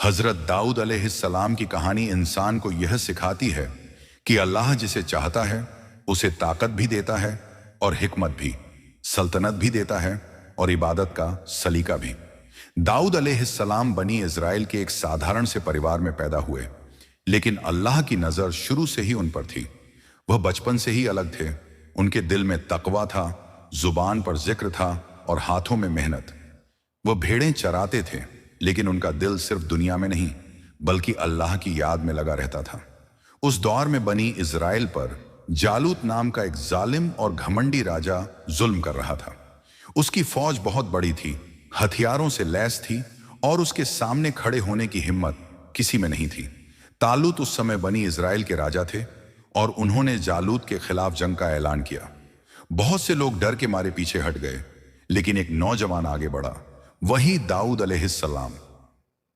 हजरत दाऊद अलैहिस्सलाम की कहानी इंसान को यह सिखाती है कि अल्लाह जिसे चाहता है उसे ताकत भी देता है और हिकमत भी, सल्तनत भी देता है और इबादत का सलीका भी। दाऊद अलैहिस्सलाम बनी इज़राइल के एक साधारण से परिवार में पैदा हुए, लेकिन अल्लाह की नज़र शुरू से ही उन पर थी। वह बचपन से ही अलग थे। उनके दिल में तकवा था, जुबान पर जिक्र था और हाथों में मेहनत। वह भेड़ें चराते थे, लेकिन उनका दिल सिर्फ दुनिया में नहीं बल्कि अल्लाह की याद में लगा रहता था। उस दौर में बनी इज़राइल पर जालूत नाम का एक जालिम और घमंडी राजा जुल्म कर रहा था। उसकी फौज बहुत बड़ी थी, हथियारों से लैस थी और उसके सामने खड़े होने की हिम्मत किसी में नहीं थी। तालूत उस समय बनी इज़राइल के राजा थे और उन्होंने जालूत के खिलाफ जंग का ऐलान किया। बहुत से लोग डर के मारे पीछे हट गए, लेकिन एक नौजवान आगे बढ़ा, वही दाऊद अलैहिस्सलाम।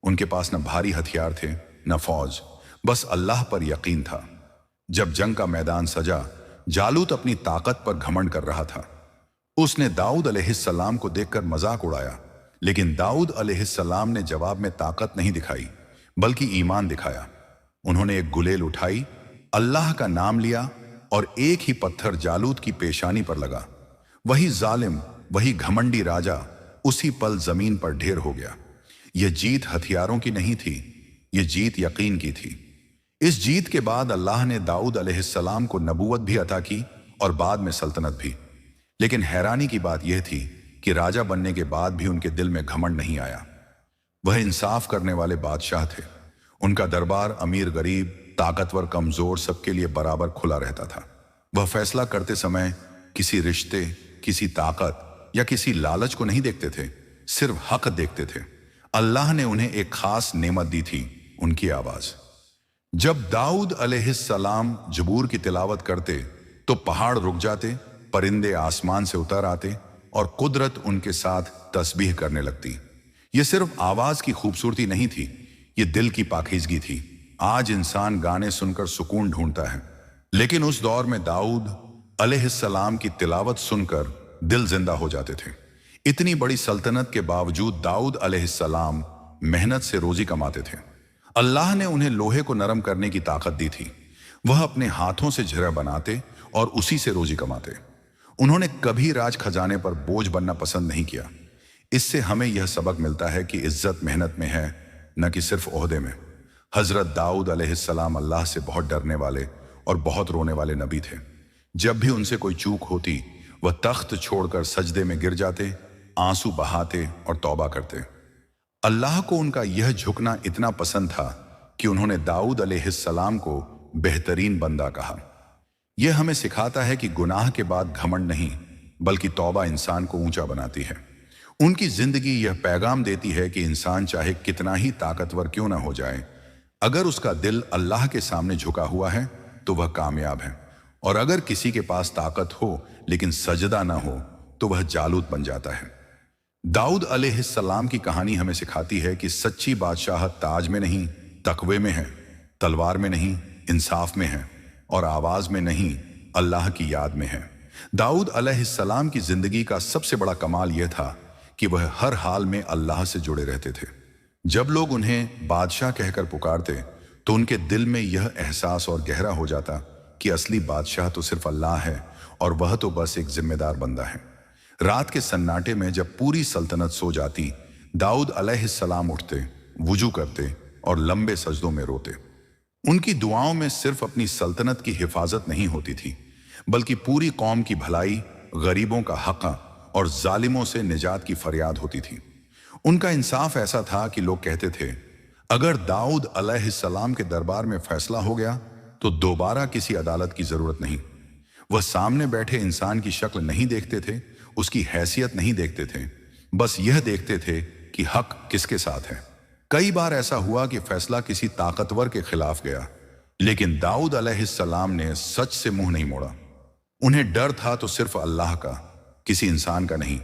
उनके पास न भारी हथियार थे न फौज, बस अल्लाह पर यकीन था। जब जंग का मैदान सजा, जालूत अपनी ताकत पर घमंड कर रहा था। उसने दाऊद अलैहिस्सलाम को देखकर मजाक उड़ाया, लेकिन दाऊद अलैहिस्सलाम ने जवाब में ताकत नहीं दिखाई बल्कि ईमान दिखाया। उन्होंने एक गुलेल उठाई, अल्लाह का नाम लिया और एक ही पत्थर जालूत की पेशानी पर लगा। वही जालिम, वही घमंडी राजा उसी पल जमीन पर ढेर हो गया। यह जीत हथियारों की नहीं थी, यह जीत यकीन की थी। इस जीत के बाद अल्लाह ने दाऊद अलैहिस्सलाम को नबूवत भी अता की और बाद में सल्तनत भी। लेकिन हैरानी की बात यह थी कि राजा बनने के बाद भी उनके दिल में घमंड नहीं आया। वह इंसाफ करने वाले बादशाह थे। उनका दरबार अमीर गरीब, ताकतवर कमजोर सबके लिए बराबर खुला रहता था। वह फैसला करते समय किसी रिश्ते, किसी ताकत या किसी लालच को नहीं देखते थे, सिर्फ हक देखते थे। अल्लाह ने उन्हें एक खास नेमत दी थी, उनकी आवाज। जब दाऊद अलैहिस्सलाम जबूर की तिलावत करते तो पहाड़ रुक जाते, परिंदे आसमान से उतर आते और कुदरत उनके साथ तस्बीह करने लगती। यह सिर्फ आवाज की खूबसूरती नहीं थी, यह दिल की पाकीज़गी थी। आज इंसान गाने सुनकर सुकून ढूंढता है, लेकिन उस दौर में दाऊद अलैहिस्सलाम की तिलावत सुनकर दिल जिंदा हो जाते थे। इतनी बड़ी सल्तनत के बावजूद दाऊद अलैहिस्सलाम मेहनत से रोजी कमाते थे। अल्लाह ने उन्हें लोहे को नरम करने की ताकत दी थी। वह अपने हाथों से झिरा बनाते और उसी से रोजी कमाते। उन्होंने कभी राज खजाने पर बोझ बनना पसंद नहीं किया। इससे हमें यह सबक मिलता है कि इज्जत मेहनत में है, न कि सिर्फ ओहदे में। हजरत दाऊद अलैहिस्सलाम अल्लाह से बहुत डरने वाले और बहुत रोने वाले नबी थे। जब भी उनसे कोई चूक होती, वह तख्त छोड़कर सजदे में गिर जाते, आंसू बहाते और तौबा करते। अल्लाह को उनका यह झुकना इतना पसंद था कि उन्होंने दाऊद अलैहिस्सलाम को बेहतरीन बंदा कहा। यह हमें सिखाता है कि गुनाह के बाद घमंड नहीं बल्कि तौबा इंसान को ऊंचा बनाती है। उनकी जिंदगी यह पैगाम देती है कि इंसान चाहे कितना ही ताकतवर क्यों ना हो जाए, अगर उसका दिल अल्लाह के सामने झुका हुआ है तो वह कामयाब है। और अगर किसी के पास ताकत हो लेकिन सजदा ना हो तो वह जालूत बन जाता है। दाऊद अलैहिस्सलाम की कहानी हमें सिखाती है कि सच्ची बादशाहत ताज में नहीं, तकवे में है, तलवार में नहीं, इंसाफ में है, और आवाज में नहीं, अल्लाह की याद में है। दाऊद अलैहिस्सलाम की जिंदगी का सबसे बड़ा कमाल यह था कि वह हर हाल में अल्लाह से जुड़े रहते थे। जब लोग उन्हें बादशाह कहकर पुकारते तो उनके दिल में यह एहसास और गहरा हो जाता कि असली बादशाह तो सिर्फ अल्लाह है और वह तो बस एक जिम्मेदार बंदा है। रात के सन्नाटे में जब पूरी सल्तनत सो जाती, दाऊद अलैहिस्सलाम उठते, वुजू करते और लंबे सजदों में रोते। उनकी दुआओं में सिर्फ अपनी सल्तनत की हिफाजत नहीं होती थी, बल्कि पूरी कौम की भलाई, गरीबों का हक और जालिमों से निजात की फरियाद होती थी। उनका इंसाफ ऐसा था कि लोग कहते थे, अगर दाऊद अलैहिस्सलाम के दरबार में फैसला हो गया तो दोबारा किसी अदालत की जरूरत नहीं। वह सामने बैठे इंसान की शक्ल नहीं देखते थे, उसकी हैसियत नहीं देखते थे, बस यह देखते थे कि हक किसके साथ है। कई बार ऐसा हुआ कि फैसला किसी ताकतवर के खिलाफ गया, लेकिन दाऊद अलैहिस्सलाम ने सच से मुंह नहीं मोड़ा। उन्हें डर था तो सिर्फ अल्लाह का, किसी इंसान का नहीं।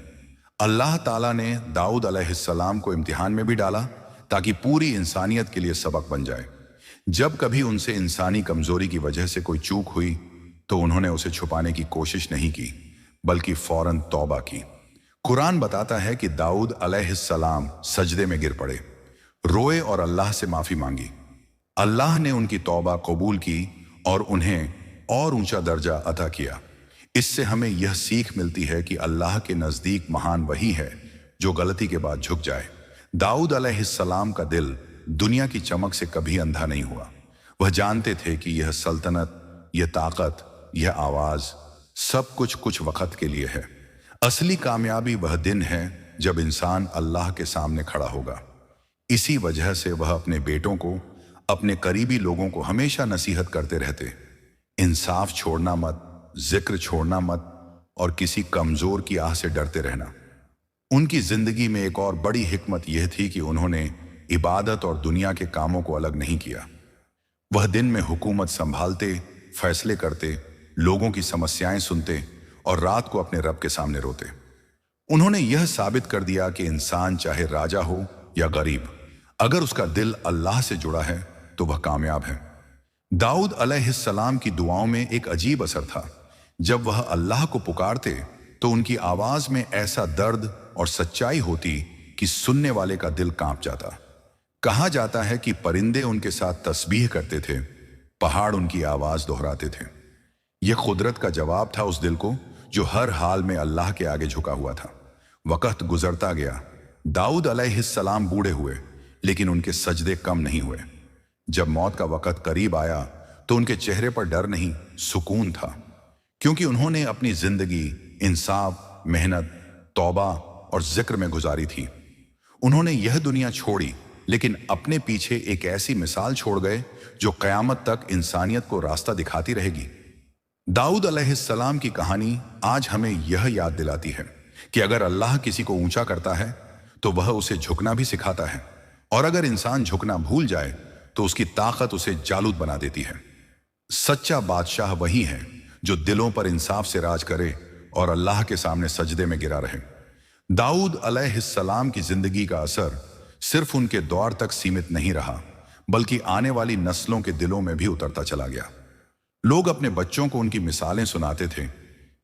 अल्लाह ताला ने दाऊद अलैहिस्सलाम को इम्तिहान में भी डाला ताकि पूरी इंसानियत के लिए सबक बन जाए। जब कभी उनसे इंसानी कमजोरी की वजह से कोई चूक हुई तो उन्होंने उसे छुपाने की कोशिश नहीं की, बल्कि फौरन तौबा की। कुरान बताता है कि दाऊद अलैहिस्सलाम सजदे में गिर पड़े, रोए और अल्लाह से माफी मांगी। अल्लाह ने उनकी तौबा कबूल की और उन्हें और ऊंचा दर्जा अता किया। इससे हमें यह सीख मिलती है कि अल्लाह के नज़दीक महान वही है जो गलती के बाद झुक जाए। दाऊद अलैहिस्सलाम का दिल दुनिया की चमक से कभी अंधा नहीं हुआ। वह जानते थे कि यह सल्तनत, यह ताकत, यह आवाज सब कुछ वक्त के लिए है। असली कामयाबी वह दिन है जब इंसान अल्लाह के सामने खड़ा होगा। इसी वजह से वह अपने बेटों को, अपने करीबी लोगों को हमेशा नसीहत करते रहते, इंसाफ छोड़ना मत, जिक्र छोड़ना मत और किसी कमजोर की आह से डरते रहना। उनकी जिंदगी में एक और बड़ी हिकमत यह थी कि उन्होंने इबादत और दुनिया के कामों को अलग नहीं किया। वह दिन में हुकूमत संभालते, फैसले करते, लोगों की समस्याएं सुनते और रात को अपने रब के सामने रोते। उन्होंने यह साबित कर दिया कि इंसान चाहे राजा हो या गरीब, अगर उसका दिल अल्लाह से जुड़ा है तो वह कामयाब है। दाऊद अलैहिस्सलाम की दुआओं में एक अजीब असर था। जब वह अल्लाह को पुकारते तो उनकी आवाज में ऐसा दर्द और सच्चाई होती कि सुनने वाले का दिल कांप जाता। कहा जाता है कि परिंदे उनके साथ तस्बीह करते थे, पहाड़ उनकी आवाज दोहराते थे। यह कुदरत का जवाब था उस दिल को जो हर हाल में अल्लाह के आगे झुका हुआ था। वक्त गुजरता गया, दाऊद अलैहिस्सलाम बूढ़े हुए, लेकिन उनके सजदे कम नहीं हुए। जब मौत का वक्त करीब आया तो उनके चेहरे पर डर नहीं, सुकून था, क्योंकि उन्होंने अपनी जिंदगी इंसाफ, मेहनत, तौबा और जिक्र में गुजारी थी। उन्होंने यह दुनिया छोड़ी, लेकिन अपने पीछे एक ऐसी मिसाल छोड़ गए जो कयामत तक इंसानियत को रास्ता दिखाती रहेगी। दाऊद अलैहिस्सलाम की कहानी आज हमें यह याद दिलाती है कि अगर अल्लाह किसी को ऊंचा करता है तो वह उसे झुकना भी सिखाता है, और अगर इंसान झुकना भूल जाए तो उसकी ताकत उसे जालूद बना देती है। सच्चा बादशाह वही है जो दिलों पर इंसाफ से राज करे और अल्लाह के सामने सजदे में गिरा रहे। दाऊद अलैहिस्सलाम की जिंदगी का असर सिर्फ उनके दौर तक सीमित नहीं रहा, बल्कि आने वाली नस्लों के दिलों में भी उतरता चला गया। लोग अपने बच्चों को उनकी मिसालें सुनाते थे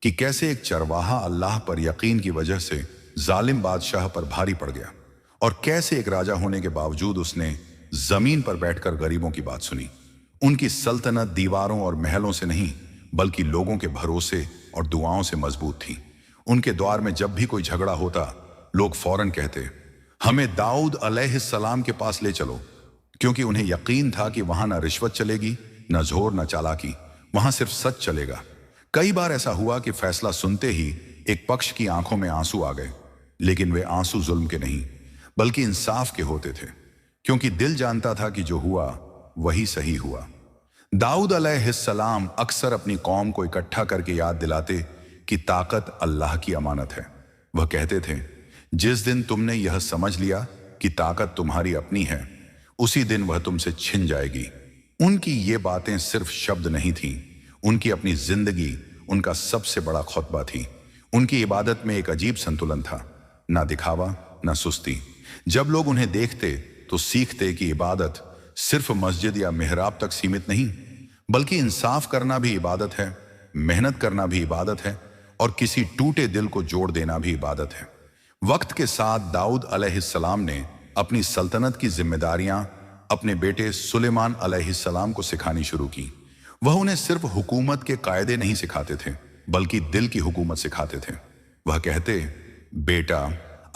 कि कैसे एक चरवाहा अल्लाह पर यकीन की वजह से जालिम बादशाह पर भारी पड़ गया, और कैसे एक राजा होने के बावजूद उसने जमीन पर बैठकर गरीबों की बात सुनी। उनकी सल्तनत दीवारों और महलों से नहीं, बल्कि लोगों के भरोसे और दुआओं से मजबूत थी। उनके द्वार में जब भी कोई झगड़ा होता, लोग फौरन कहते, हमें दाऊद अलैहिस्सलाम के पास ले चलो, क्योंकि उन्हें यकीन था कि वहां ना रिश्वत चलेगी, न जोर, न चालाकी, वहां सिर्फ सच चलेगा। कई बार ऐसा हुआ कि फैसला सुनते ही एक पक्ष की आंखों में आंसू आ गए, लेकिन वे आंसू जुल्म के नहीं, बल्कि इंसाफ के होते थे, क्योंकि दिल जानता था कि जो हुआ वही सही हुआ। दाऊद अलैहिस्सलाम अक्सर अपनी कौम को इकट्ठा करके याद दिलाते कि ताकत अल्लाह की अमानत है। वह कहते थे, जिस दिन तुमने यह समझ लिया कि ताकत तुम्हारी अपनी है, उसी दिन वह तुमसे छिन जाएगी। उनकी ये बातें सिर्फ शब्द नहीं थीं, उनकी अपनी जिंदगी उनका सबसे बड़ा खुतबा थी। उनकी इबादत में एक अजीब संतुलन था, ना दिखावा, ना सुस्ती। जब लोग उन्हें देखते तो सीखते कि इबादत सिर्फ मस्जिद या मेहराब तक सीमित नहीं, बल्कि इंसाफ करना भी इबादत है, मेहनत करना भी इबादत है, और किसी टूटे दिल को जोड़ देना भी इबादत है। वक्त के साथ दाऊद अलैहिस्सलाम ने अपनी सल्तनत की जिम्मेदारियां अपने बेटे सुलेमान अलैहिस्सलाम को सिखानी शुरू की। वह उन्हें सिर्फ हुकूमत के कायदे नहीं सिखाते थे, बल्कि दिल की हुकूमत सिखाते थे। वह कहते, बेटा,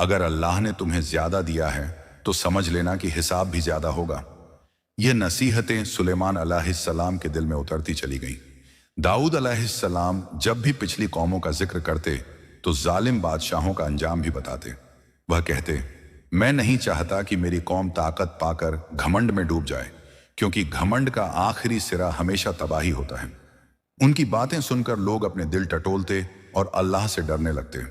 अगर अल्लाह ने तुम्हें ज्यादा दिया है तो समझ लेना कि हिसाब भी ज्यादा होगा। ये नसीहतें सुलेमान अलैहिस्सलाम के दिल में उतरती चली गईं। दाऊद अलैहिस्सलाम जब भी पिछली कौमों का जिक्र करते तो जालिम बादशाहों का अंजाम भी बताते। वह कहते, मैं नहीं चाहता कि मेरी कौम ताकत पाकर घमंड में डूब जाए, क्योंकि घमंड का आखिरी सिरा हमेशा तबाही होता है। उनकी बातें सुनकर लोग अपने दिल टटोलते और अल्लाह से डरने लगते।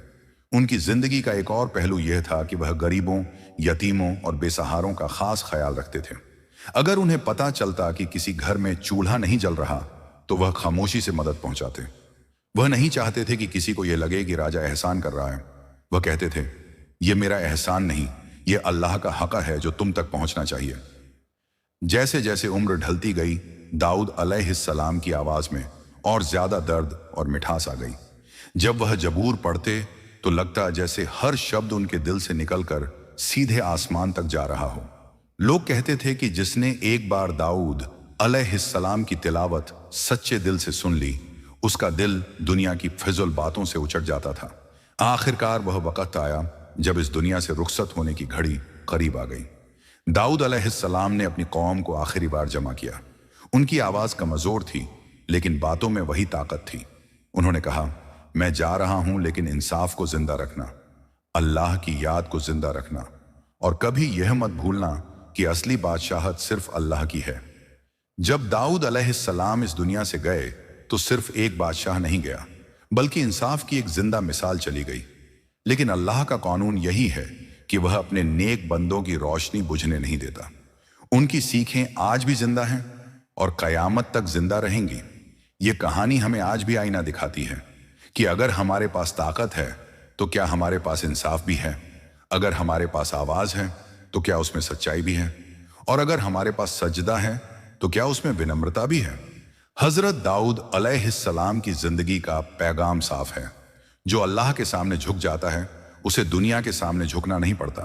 उनकी जिंदगी का एक और पहलू यह था कि वह गरीबों, यतीमों और बेसहारों का खास ख्याल रखते थे। अगर उन्हें पता चलता कि किसी घर में चूल्हा नहीं जल रहा तो वह खामोशी से मदद पहुंचाते। वह नहीं चाहते थे कि किसी को यह लगे कि राजा एहसान कर रहा है। वह कहते थे, यह मेरा एहसान नहीं, यह अल्लाह का हक है जो तुम तक पहुंचना चाहिए। जैसे जैसे उम्र ढलती गई, दाऊद अलैहिस्सलाम की आवाज में और ज्यादा दर्द और मिठास आ गई। जब वह जबूर पढ़ते तो लगता जैसे हर शब्द उनके दिल से निकलकर सीधे आसमान तक जा रहा हो। लोग कहते थे कि जिसने एक बार दाऊद अलैहिस्सलाम की तिलावत सच्चे दिल से सुन ली, उसका दिल दुनिया की फिजुल बातों से उचट जाता था। आखिरकार वह वक्त आया जब इस दुनिया से रुखसत होने की घड़ी करीब आ गई। दाऊद अलैहिस्सलाम ने अपनी कौम को आखिरी बार जमा किया। उनकी आवाज कमजोर थी, लेकिन बातों में वही ताकत थी। उन्होंने कहा, मैं जा रहा हूं, लेकिन इंसाफ को जिंदा रखना, अल्लाह की याद को जिंदा रखना, और कभी यह मत भूलना कि असली बादशाहत सिर्फ अल्लाह की है। जब दाऊद अलैहिस्सलाम इस दुनिया से गए तो सिर्फ एक बादशाह नहीं गया, बल्कि इंसाफ की एक जिंदा मिसाल चली गई। लेकिन अल्लाह का कानून यही है कि वह अपने नेक बंदों की रोशनी बुझने नहीं देता। उनकी सीखें आज भी जिंदा हैं और कयामत तक जिंदा रहेंगी। ये कहानी हमें आज भी आईना दिखाती है कि अगर हमारे पास ताकत है तो क्या हमारे पास इंसाफ भी है, अगर हमारे पास आवाज है तो क्या उसमें सच्चाई भी है, और अगर हमारे पास सजदा है तो क्या उसमें विनम्रता भी है। हजरत दाऊद अलैहिस्सलाम की जिंदगी का पैगाम साफ है। जो अल्लाह के सामने झुक जाता है उसे दुनिया के सामने झुकना नहीं पड़ता,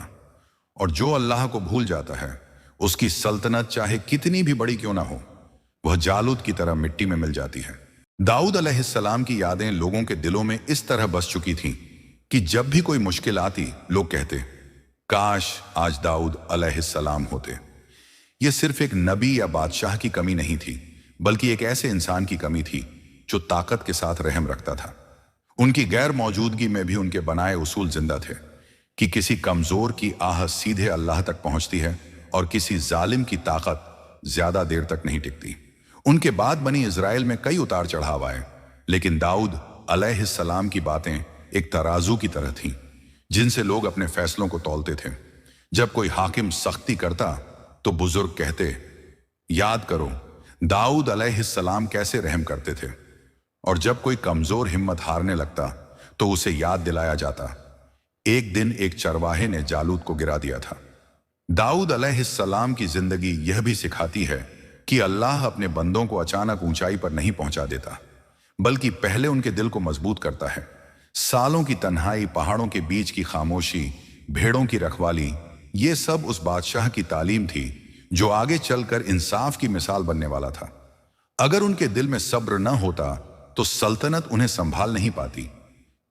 और जो अल्लाह को भूल जाता है उसकी सल्तनत चाहे कितनी भी बड़ी क्यों ना हो, वह जालूद की तरह मिट्टी में मिल जाती है। दाऊद अलैहिस्सलाम की यादें लोगों के दिलों में इस तरह बस चुकी थीं कि जब भी कोई मुश्किल आती, लोग कहते, काश आज दाऊद अलैहिस्सलाम होते। यह सिर्फ एक नबी या बादशाह की कमी नहीं थी, बल्कि एक ऐसे इंसान की कमी थी जो ताकत के साथ रहम रखता था। उनकी गैर मौजूदगी में भी उनके बनाए उसूल जिंदा थे कि किसी कमजोर की आह सीधे अल्लाह तक पहुंचती है और किसी जालिम की ताकत ज्यादा देर तक नहीं टिकती। उनके बाद बनी इजराइल में कई उतार चढ़ाव आए, लेकिन दाऊद अलैहिस्सलाम की बातें एक तराजू की तरह थीं, जिनसे लोग अपने फैसलों को तौलते थे। जब कोई हाकिम सख्ती करता तो बुजुर्ग कहते, याद करो दाऊद अलैहिस्सलाम कैसे रहम करते थे, और जब कोई कमजोर हिम्मत हारने लगता तो उसे याद दिलाया जाता, एक दिन एक चरवाहे ने जालूद को गिरा दिया था। दाऊद अलैहिस्सलाम की जिंदगी यह भी सिखाती है कि अल्लाह अपने बंदों को अचानक ऊंचाई पर नहीं पहुंचा देता, बल्कि पहले उनके दिल को मजबूत करता है। सालों की तन्हाई, पहाड़ों के बीच की खामोशी, भेड़ों की रखवाली, ये सब उस बादशाह की तालीम थी जो आगे चलकर इंसाफ की मिसाल बनने वाला था। अगर उनके दिल में सब्र न होता तो सल्तनत उन्हें संभाल नहीं पाती।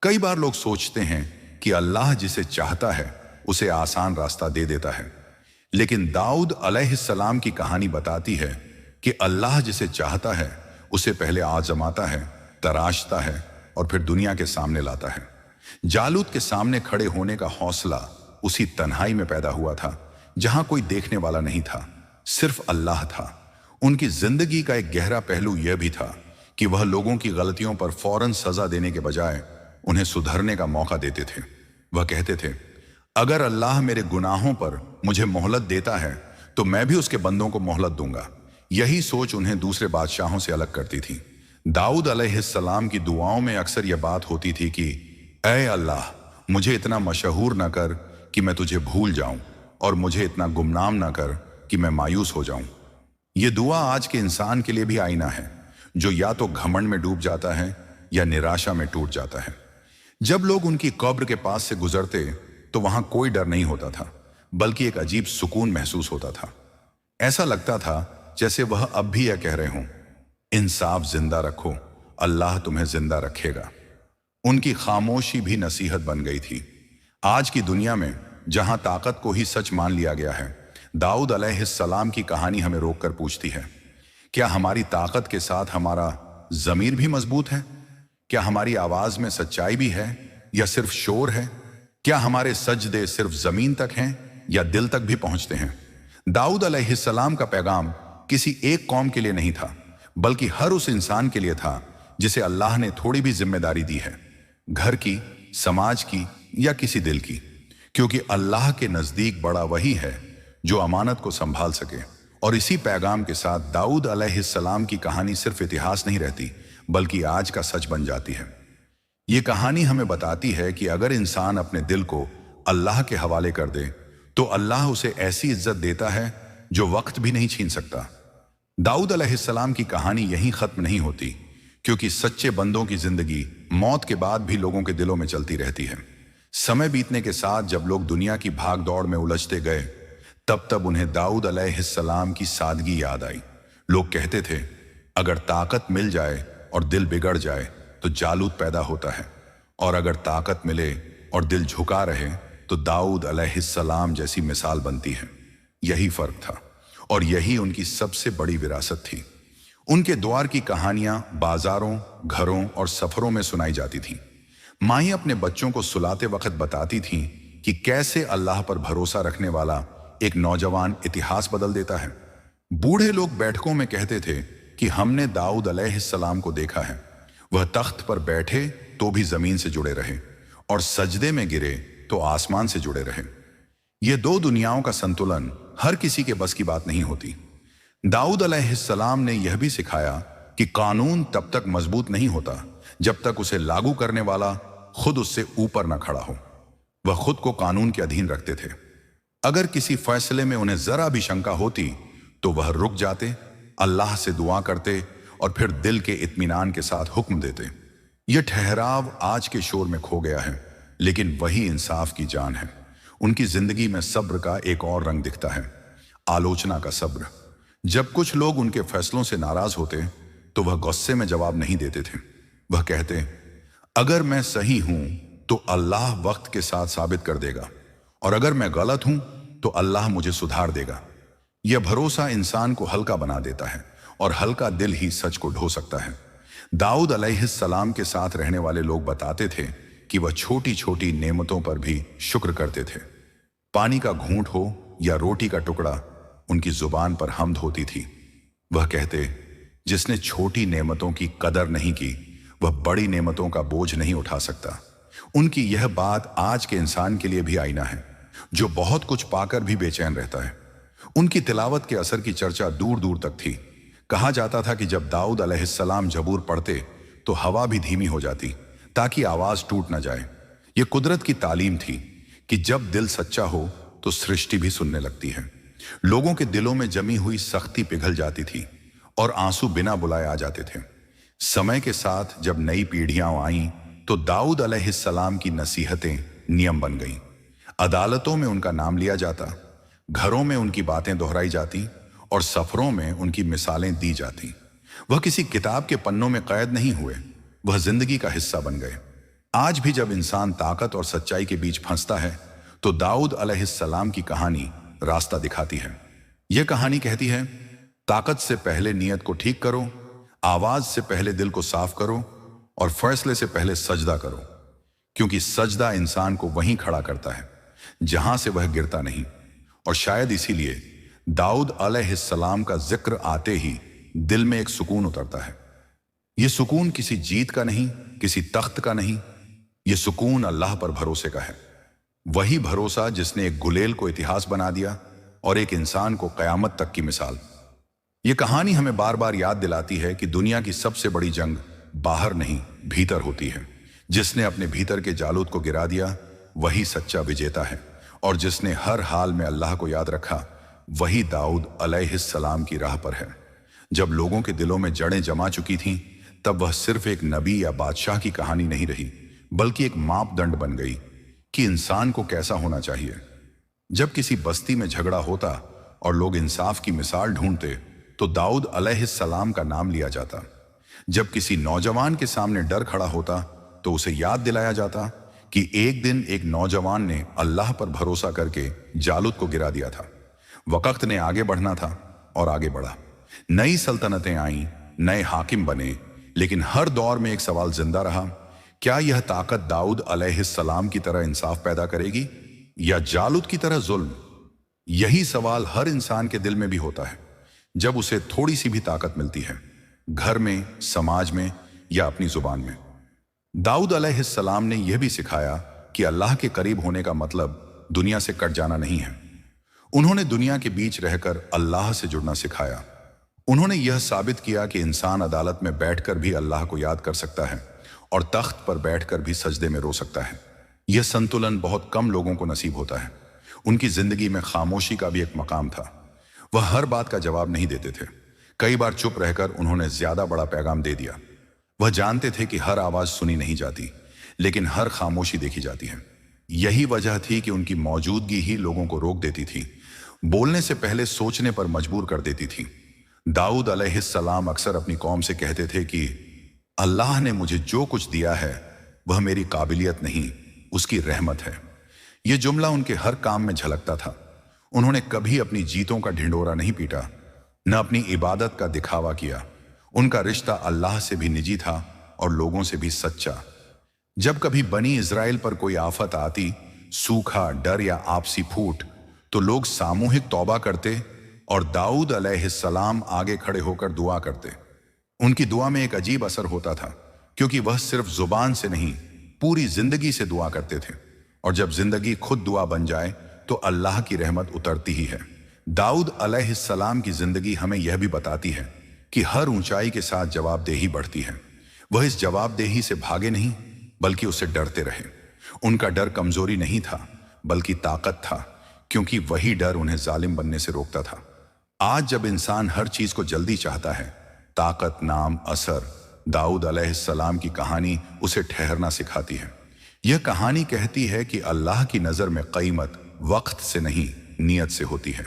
कई बार लोग सोचते हैं कि अल्लाह जिसे चाहता है उसे आसान रास्ता दे देता है, लेकिन दाऊद अलैहिस्सलाम की कहानी बताती है कि अल्लाह जिसे चाहता है उसे पहले आजमाता है, तराशता है और फिर दुनिया के सामने लाता है। जालूद के सामने खड़े होने का हौसला उसी तन्हाई में पैदा हुआ था जहां कोई देखने वाला नहीं था, सिर्फ अल्लाह था। उनकी जिंदगी का एक गहरा पहलू यह भी था कि वह लोगों की गलतियों पर फौरन सजा देने के बजाय उन्हें सुधरने का मौका देते थे। वह कहते थे, अगर अल्लाह मेरे गुनाहों पर मुझे मोहलत देता है तो मैं भी उसके बंदों को मोहलत दूंगा। यही सोच उन्हें दूसरे बादशाहों से अलग करती थी। दाऊद अलैहिस्सलाम की दुआओं में अक्सर यह बात होती थी कि ऐ अल्लाह, मुझे इतना मशहूर न कर कि मैं तुझे भूल जाऊं, और मुझे इतना गुमनाम न कर कि मैं मायूस हो जाऊं। यह दुआ आज के इंसान के लिए भी आईना है, जो या तो घमंड में डूब जाता है या निराशा में टूट जाता है। जब लोग उनकी कब्र के पास से गुजरते तो वहां कोई डर नहीं होता था, बल्कि एक अजीब सुकून महसूस होता था। ऐसा लगता था जैसे वह अब भी यह कह रहे हों, इंसाफ जिंदा रखो, अल्लाह तुम्हें जिंदा रखेगा। उनकी खामोशी भी नसीहत बन गई थी। आज की दुनिया में जहां ताकत को ही सच मान लिया गया है, दाऊद अलैहिस्सलाम की कहानी हमें रोककर पूछती है, क्या हमारी ताकत के साथ हमारा जमीर भी मजबूत है? क्या हमारी आवाज में सच्चाई भी है या सिर्फ शोर है? क्या हमारे सजदे सिर्फ जमीन तक हैं या दिल तक भी पहुंचते हैं? दाऊद अलैहिस्सलाम का पैगाम किसी एक कौम के लिए नहीं था, बल्कि हर उस इंसान के लिए था जिसे अल्लाह ने थोड़ी भी जिम्मेदारी दी है, घर की, समाज की या किसी दिल की। क्योंकि अल्लाह के नजदीक बड़ा वही है जो अमानत को संभाल सके। और इसी पैगाम के साथ दाऊद अलैहिस्सलाम की कहानी सिर्फ इतिहास नहीं रहती, बल्कि आज का सच बन जाती है। ये कहानी हमें बताती है कि अगर इंसान अपने दिल को अल्लाह के हवाले कर दे तो अल्लाह उसे ऐसी इज्जत देता है जो वक्त भी नहीं छीन सकता। दाऊद अलैहिस्सलाम की कहानी यहीं खत्म नहीं होती, क्योंकि सच्चे बंदों की जिंदगी मौत के बाद भी लोगों के दिलों में चलती रहती है। समय बीतने के साथ जब लोग दुनिया की भाग दौड़ में उलझते गए, तब तब उन्हें दाऊद अलैहिस्सलाम की सादगी याद आई। लोग कहते थे, अगर ताकत मिल जाए और दिल बिगड़ जाए तो जालूत पैदा होता है, और अगर ताकत मिले और दिल झुका रहे तो दाऊद अलैहिस्सलाम जैसी मिसाल बनती है। यही फर्क था और यही उनकी सबसे बड़ी विरासत थी। उनके द्वार की कहानियां बाजारों, घरों और सफरों में सुनाई जाती थीं। माएँ अपने बच्चों को सुलाते वक्त बताती थीं कि कैसे अल्लाह पर भरोसा रखने वाला एक नौजवान इतिहास बदल देता है। बूढ़े लोग बैठकों में कहते थे कि हमने दाऊद अलैहिस्सलाम को देखा है, वह तख्त पर बैठे तो भी जमीन से जुड़े रहे और सजदे में गिरे तो आसमान से जुड़े रहे। ये दो दुनियाओं का संतुलन हर किसी के बस की बात नहीं होती। दाऊद अलैहिस्सलाम ने यह भी सिखाया कि कानून तब तक मजबूत नहीं होता जब तक उसे लागू करने वाला खुद उससे ऊपर न खड़ा हो। वह खुद को कानून के अधीन रखते थे। अगर किसी फैसले में उन्हें जरा भी शंका होती तो वह रुक जाते, अल्लाह से दुआ करते और फिर दिल के इत्मीनान के साथ हुक्म देते। यह ठहराव आज के शोर में खो गया है, लेकिन वही इंसाफ की जान है। उनकी जिंदगी में सब्र का एक और रंग दिखता है, आलोचना का सब्र। जब कुछ लोग उनके फैसलों से नाराज होते तो वह गुस्से में जवाब नहीं देते थे। वह कहते, अगर मैं सही हूं तो अल्लाह वक्त के साथ साबित कर देगा, और अगर मैं गलत हूं तो अल्लाह मुझे सुधार देगा। यह भरोसा इंसान को हल्का बना देता है, और हल्का दिल ही सच को ढो सकता है। दाऊद अलैहिस्सलाम के साथ रहने वाले लोग बताते थे कि वह छोटी छोटी नेमतों पर भी शुक्र करते थे। पानी का घूंट हो या रोटी का टुकड़ा, उनकी जुबान पर हम्द होती थी। वह कहते, जिसने छोटी नेमतों की कदर नहीं की वह बड़ी नेमतों का बोझ नहीं उठा सकता। उनकी यह बात आज के इंसान के लिए भी आईना है, जो बहुत कुछ पाकर भी बेचैन रहता है। उनकी तिलावत के असर की चर्चा दूर दूर तक थी। कहा जाता था कि जब दाऊद अलैहिस्सलाम जबूर पढ़ते तो हवा भी धीमी हो जाती ताकि आवाज टूट न जाए। यह कुदरत की तालीम थी कि जब दिल सच्चा हो तो सृष्टि भी सुनने लगती है। लोगों के दिलों में जमी हुई सख्ती पिघल जाती थी और आंसू बिना बुलाए आ जाते थे। समय के साथ जब नई पीढ़ियां आईं तो दाऊद अलैहिस्सलाम की नसीहतें नियम बन गईं। अदालतों में उनका नाम लिया जाता, घरों में उनकी बातें दोहराई जाती और सफरों में उनकी मिसालें दी जाती। वह किसी किताब के पन्नों में कैद नहीं हुए, वह जिंदगी का हिस्सा बन गए। आज भी जब इंसान ताकत और सच्चाई के बीच फंसता है तो दाऊद अलैहिस्सलाम की कहानी रास्ता दिखाती है। यह कहानी कहती है, ताकत से पहले नियत को ठीक करो, आवाज से पहले दिल को साफ करो और फैसले से पहले सजदा करो, क्योंकि सजदा इंसान को वहीं खड़ा करता है जहां से वह गिरता नहीं। और शायद इसीलिए दाऊद अलैहिस्सलाम का जिक्र आते ही दिल में एक सुकून उतरता है। यह सुकून किसी जीत का नहीं, किसी तख्त का नहीं, यह सुकून अल्लाह पर भरोसे का है। वही भरोसा जिसने एक गुलेल को इतिहास बना दिया और एक इंसान को कयामत तक की मिसाल। यह कहानी हमें बार बार याद दिलाती है कि दुनिया की सबसे बड़ी जंग बाहर नहीं, भीतर होती है। जिसने अपने भीतर के जालूत को गिरा दिया वही सच्चा विजेता है, और जिसने हर हाल में अल्लाह को याद रखा वही दाऊद अलैहिस्सलाम की राह पर है। जब लोगों के दिलों में जड़ें जमा चुकी थीं तब वह सिर्फ एक नबी या बादशाह की कहानी नहीं रही, बल्कि एक मापदंड बन गई कि इंसान को कैसा होना चाहिए। जब किसी बस्ती में झगड़ा होता और लोग इंसाफ की मिसाल ढूंढते तो दाऊद अलैहिस्सलाम का नाम लिया जाता। जब किसी नौजवान के सामने डर खड़ा होता तो उसे याद दिलाया जाता कि एक दिन एक नौजवान ने अल्लाह पर भरोसा करके जालूत को गिरा दिया था। वक्त ने आगे बढ़ना था और आगे बढ़ा। नई सल्तनतें आईं, नए हाकिम बने, लेकिन हर दौर में एक सवाल जिंदा रहा, क्या यह ताकत दाऊद अलैहिस्सलाम की तरह इंसाफ पैदा करेगी या जालूत की तरह जुल्म? यही सवाल हर इंसान के दिल में भी होता है जब उसे थोड़ी सी भी ताकत मिलती है, घर में, समाज में या अपनी जुबान में। दाऊद अलैहिस्सलाम ने यह भी सिखाया कि अल्लाह के करीब होने का मतलब दुनिया से कट जाना नहीं है। उन्होंने दुनिया के बीच रहकर अल्लाह से जुड़ना सिखाया। उन्होंने यह साबित किया कि इंसान अदालत में बैठकर भी अल्लाह को याद कर सकता है और तख्त पर बैठकर भी सजदे में रो सकता है। यह संतुलन बहुत कम लोगों को नसीब होता है। उनकी जिंदगी में खामोशी का भी एक मकाम था। वह हर बात का जवाब नहीं देते थे। कई बार चुप रहकर उन्होंने ज्यादा बड़ा पैगाम दे दिया। वह जानते थे कि हर आवाज सुनी नहीं जाती, लेकिन हर खामोशी देखी जाती है। यही वजह थी कि उनकी मौजूदगी ही लोगों को रोक देती थी। बोलने से पहले सोचने पर मजबूर कर देती थी। दाऊद अलैहिस्सलाम अक्सर अपनी कौम से कहते थे कि अल्लाह ने मुझे जो कुछ दिया है वह मेरी काबिलियत नहीं, उसकी रहमत है। यह जुमला उनके हर काम में झलकता था। उन्होंने कभी अपनी जीतों का ढिंढोरा नहीं पीटा, न अपनी इबादत का दिखावा किया। उनका रिश्ता अल्लाह से भी निजी था और लोगों से भी सच्चा। जब कभी बनी इजराइल पर कोई आफत आती, सूखा, डर या आपसी फूट, तो लोग सामूहिक तौबा करते और दाऊद अलैहिस्सलाम आगे खड़े होकर दुआ करते। उनकी दुआ में एक अजीब असर होता था, क्योंकि वह सिर्फ जुबान से नहीं, पूरी जिंदगी से दुआ करते थे। और जब जिंदगी खुद दुआ बन जाए तो अल्लाह की रहमत उतरती ही है। दाऊद अलैहिस्सलाम की जिंदगी हमें यह भी बताती है कि हर ऊंचाई के साथ जवाबदेही बढ़ती है। वह इस जवाबदेही से भागे नहीं, बल्कि उससे डरते रहे। उनका डर कमजोरी नहीं था, बल्कि ताकत था, क्योंकि वही डर उन्हें जालिम बनने से रोकता था। आज जब इंसान हर चीज को जल्दी चाहता है, ताकत, नाम, असर, दाऊद अलैहिस्सलाम की कहानी उसे ठहरना सिखाती है। यह कहानी कहती है कि अल्लाह की नजर में कीमत वक्त से नहीं, नियत से होती है।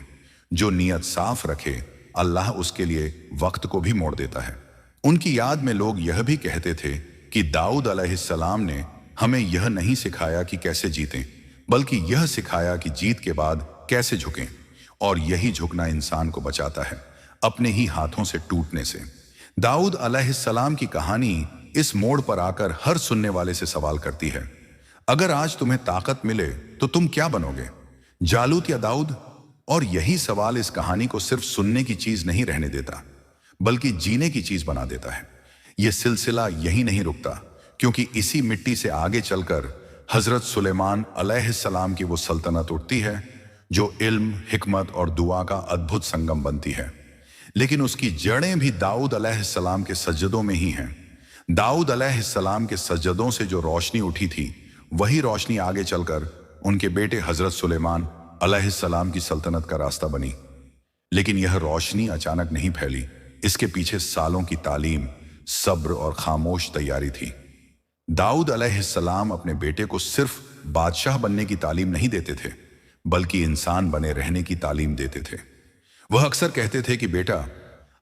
जो नियत साफ रखे, अल्लाह उसके लिए वक्त को भी मोड़ देता है। उनकी याद में लोग यह भी कहते थे कि दाऊद अलैहिस्सलाम ने हमें यह नहीं सिखाया कि कैसे जीतें, बल्कि यह सिखाया कि जीत के बाद कैसे झुकें। और यही झुकना इंसान को बचाता है, अपने ही हाथों से टूटने से। दाऊद अलैहिस्सलाम की कहानी इस मोड़ पर आकर हर सुनने वाले से सवाल करती है, अगर आज तुम्हें ताकत मिले तो तुम क्या बनोगे, जालूत या दाऊद? और यही सवाल इस कहानी को सिर्फ सुनने की चीज नहीं रहने देता, बल्कि जीने की चीज बना देता है। यह सिलसिला यही नहीं रुकता, क्योंकि इसी मिट्टी से आगे चलकर हजरत सुलेमान अलैहिस्सलाम की वो सल्तनत उठती है जो इल्म, हिकमत और दुआ का अद्भुत संगम बनती है। लेकिन उसकी जड़ें भी दाऊद अलैहिस्सलाम के सज्जदों में ही हैं। दाऊद अलैहिस्सलाम के सज्जदों से जो रोशनी उठी थी, वही रोशनी आगे चलकर उनके बेटे हजरत सुलेमान अलैहिस्सलाम की सल्तनत का रास्ता बनी। लेकिन यह रोशनी अचानक नहीं फैली, इसके पीछे सालों की तालीम, सब्र और खामोश तैयारी थी। दाऊद अलैहिस्सलाम अपने बेटे को सिर्फ बादशाह बनने की तालीम नहीं देते थे, बल्कि इंसान बने रहने की तालीम देते थे। वह अक्सर कहते थे कि बेटा,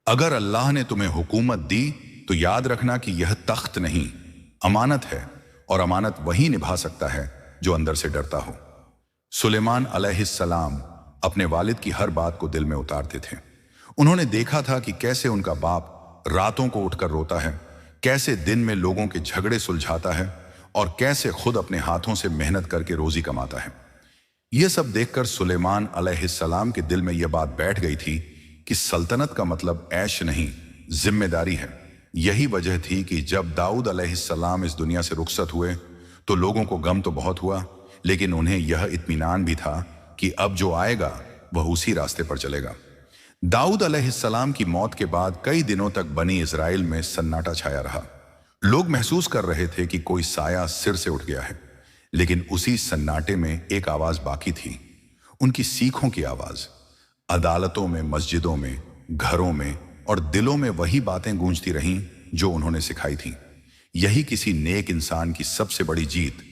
अगर अल्लाह ने तुम्हें हुकूमत दी तो याद रखना कि यह तख्त नहीं, अमानत है, और अमानत वही निभा सकता है जो अंदर से डरता हो। सुलेमान अलैहिस्सलाम अपने वालिद की हर बात को दिल में उतारते थे। उन्होंने देखा था कि कैसे उनका बाप रातों को उठकर रोता है, कैसे दिन में लोगों के झगड़े सुलझाता है, और कैसे खुद अपने हाथों से मेहनत करके रोजी कमाता है। यह सब देखकर सुलेमान अलैहिस्सलाम के दिल में यह बात बैठ गई थी कि सल्तनत का मतलब ऐश नहीं, जिम्मेदारी है। यही वजह थी कि जब दाऊद अलैहिस्सलाम इस दुनिया से रुखसत हुए तो लोगों को गम तो बहुत हुआ, लेकिन उन्हें यह इत्मीनान भी था कि अब जो आएगा वह उसी रास्ते पर चलेगा। दाऊद अलैहिस्सलाम की मौत के बाद कई दिनों तक बनी इजराइल में सन्नाटा छाया रहा। लोग महसूस कर रहे थे कि कोई साया सिर से उठ गया है, लेकिन उसी सन्नाटे में एक आवाज बाकी थी, उनकी सीखों की आवाज। अदालतों में, मस्जिदों में, घरों में और दिलों में वही बातें गूंजती रहीं जो उन्होंने सिखाई थी। यही किसी नेक इंसान की सबसे बड़ी जीत